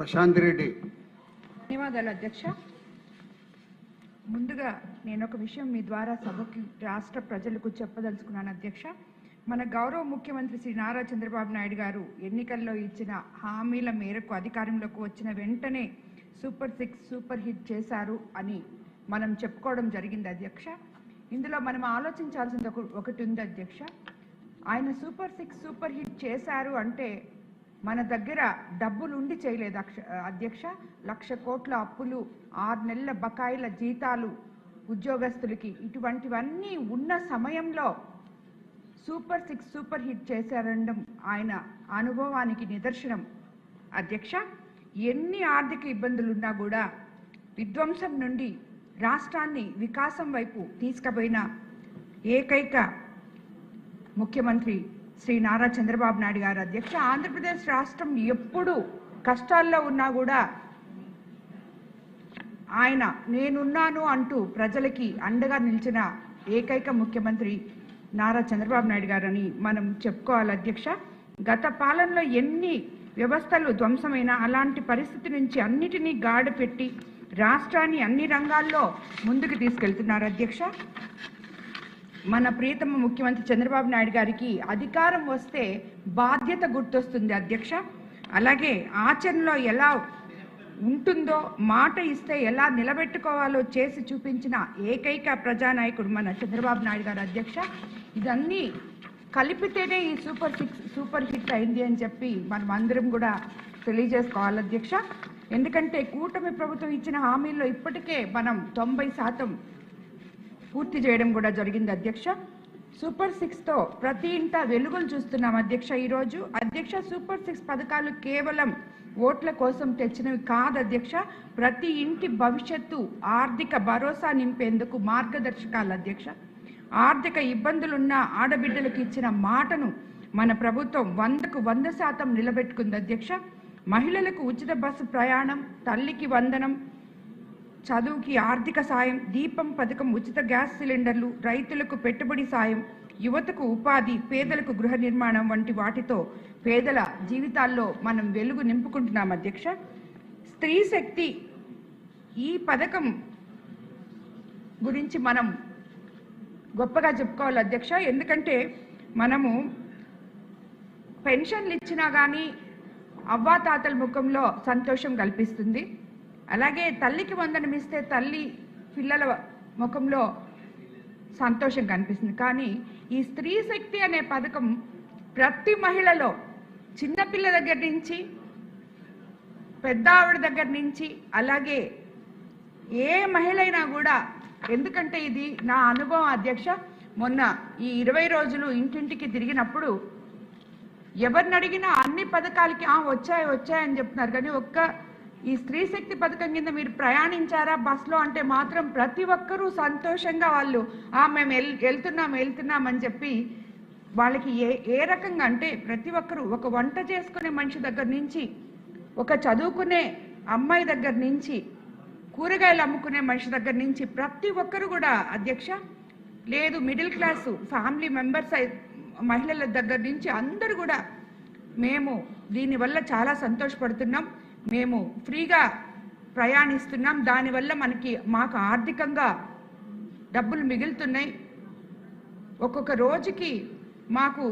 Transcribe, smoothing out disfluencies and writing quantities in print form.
ప్రశాంత్ రెడ్డి. ధన్యవాదాలు అధ్యక్ష. ముందుగా నేను ఒక విషయం మీ ద్వారా సభకి రాష్ట్ర ప్రజలకు చెప్పదలుచుకున్నాను అధ్యక్ష. మన గౌరవ ముఖ్యమంత్రి శ్రీ నారా చంద్రబాబు నాయుడు గారు ఎన్నికల్లో ఇచ్చిన హామీల మేరకు అధికారంలోకి వచ్చిన వెంటనే సూపర్ 6 సూపర్ హిట్ చేశారు అని మనం చెప్పుకోవడం జరిగింది అధ్యక్ష. ఇందులో మనం ఆలోచించాల్సింది ఒకటి ఉంది అధ్యక్ష. ఆయన సూపర్ 6 సూపర్ హిట్ చేశారు అంటే మన దగ్గర డబ్బులు ఉండి చేయలేదు అధ్యక్ష. 1,00,000 కోట్ల అప్పులు, 6 నెలల బకాయిల జీతాలు ఉద్యోగస్తులకి, ఇటువంటివన్నీ ఉన్న సమయంలో సూపర్ 6 సూపర్ హిట్ చేశారనడం ఆయన అనుభవానికి నిదర్శనం అధ్యక్ష. ఎన్ని ఆర్థిక ఇబ్బందులున్నా కూడా విధ్వంసం నుండి రాష్ట్రాన్ని వికాసం వైపు తీసుకుపోయిన ఏకైక ముఖ్యమంత్రి శ్రీ నారా చంద్రబాబు నాయుడు గారు అధ్యక్ష. ఆంధ్రప్రదేశ్ రాష్ట్రం ఎప్పుడు కష్టాల్లో ఉన్నా కూడా ఆయన నేనున్నాను అంటూ ప్రజలకి అండగా నిలిచిన ఏకైక ముఖ్యమంత్రి నారా చంద్రబాబు నాయుడు గారని మనం చెప్పుకోవాలి అధ్యక్ష. గత పాలనలో ఎన్ని వ్యవస్థలు ధ్వంసమైన అలాంటి పరిస్థితి నుంచి అన్నిటినీ గాడి పెట్టి రాష్ట్రాన్ని అన్ని రంగాల్లో ముందుకు తీసుకెళ్తున్నారు అధ్యక్ష. మన ప్రియతమ ముఖ్యమంత్రి చంద్రబాబు నాయుడు గారికి అధికారం వస్తే బాధ్యత గుర్తొస్తుంది అధ్యక్ష. అలాగే ఆచరణలో ఎలా ఉంటుందో, మాట ఇస్తే ఎలా నిలబెట్టుకోవాలో చేసి చూపించిన ఏకైక ప్రజానాయకుడు మన చంద్రబాబు నాయుడు గారు అధ్యక్ష. ఇదన్నీ కలిపితేనే ఈ సూపర్ 6 సూపర్ హిట్ అయింది అని చెప్పి మనం అందరం కూడా తెలియజేసుకోవాలి అధ్యక్ష. ఎందుకంటే కూటమి ప్రభుత్వం ఇచ్చిన హామీల్లో ఇప్పటికే మనం 90% పూర్తి చేయడం కూడా జరిగింది అధ్యక్ష. సూపర్ 6తో ప్రతి ఇంట వెలుగులు చూస్తున్నాం అధ్యక్ష ఈరోజు. అధ్యక్ష, సూపర్ 6 పథకాలు కేవలం ఓట్ల కోసం తెచ్చినవి కాదు అధ్యక్ష. ప్రతి ఇంటి భవిష్యత్తు, ఆర్థిక భరోసా నింపేందుకు మార్గదర్శకాలు అధ్యక్ష. ఆర్థిక ఇబ్బందులున్న ఆడబిడ్డలకు ఇచ్చిన మాటను మన ప్రభుత్వం 100కు 100% నిలబెట్టుకుంది అధ్యక్ష. మహిళలకు ఉచిత బస్సు ప్రయాణం, తల్లికి వందనం, చదువుకి ఆర్థిక సాయం, దీపం పథకం, ఉచిత గ్యాస్ సిలిండర్లు, రైతులకు పెట్టుబడి సాయం, యువతకు ఉపాధి, పేదలకు గృహ నిర్మాణం వంటి వాటితో పేదల జీవితాల్లో మనం వెలుగు నింపుకుంటున్నాం అధ్యక్ష. స్త్రీ శక్తి ఈ పథకం గురించి మనం గొప్పగా చెప్పుకోవాలి అధ్యక్ష. ఎందుకంటే మనము పెన్షన్లు ఇచ్చినా కానీ అవ్వాతాతల ముఖంలో సంతోషం కల్పిస్తుంది. అలాగే తల్లికి వందనం ఇస్తే తల్లి పిల్లల ముఖంలో సంతోషం కనిపిస్తుంది. కానీ ఈ స్త్రీ శక్తి అనే పథకం ప్రతి మహిళలో, చిన్నపిల్ల దగ్గర నుంచి పెద్ద ఆవిడ దగ్గర నుంచి, అలాగే ఏ మహిళ అయినా కూడా, ఎందుకంటే ఇది నా అనుభవం అధ్యక్ష. మొన్న ఈ 20 రోజులు ఇంటింటికి తిరిగినప్పుడు ఎవరిని అడిగినా అన్ని పథకాలకి వచ్చాయని చెప్తున్నారు. కానీ ఈ స్త్రీ శక్తి పథకం కింద మీరు ప్రయాణించారా బస్సులో అంటే మాత్రం ప్రతి ఒక్కరూ సంతోషంగా వాళ్ళు మేము వెళ్తున్నామని చెప్పి వాళ్ళకి ఏ రకంగా అంటే ప్రతి ఒక్కరూ, ఒక వంట చేసుకునే మనిషి దగ్గర నుంచి, ఒక చదువుకునే అమ్మాయి దగ్గర నుంచి, కూరగాయలు అమ్ముకునే మనిషి దగ్గర నుంచి ప్రతి ఒక్కరు కూడా అధ్యక్ష, లేదు మిడిల్ క్లాసు ఫ్యామిలీ మెంబర్స్ మహిళల దగ్గర నుంచి అందరూ కూడా మేము దీనివల్ల చాలా సంతోషపడుతున్నాం, మేము ఫ్రీగా ప్రయాణిస్తున్నాం, దానివల్ల మాకు ఆర్థికంగా డబ్బులు మిగులుతున్నాయి, ఒక్కొక్క రోజుకి మాకు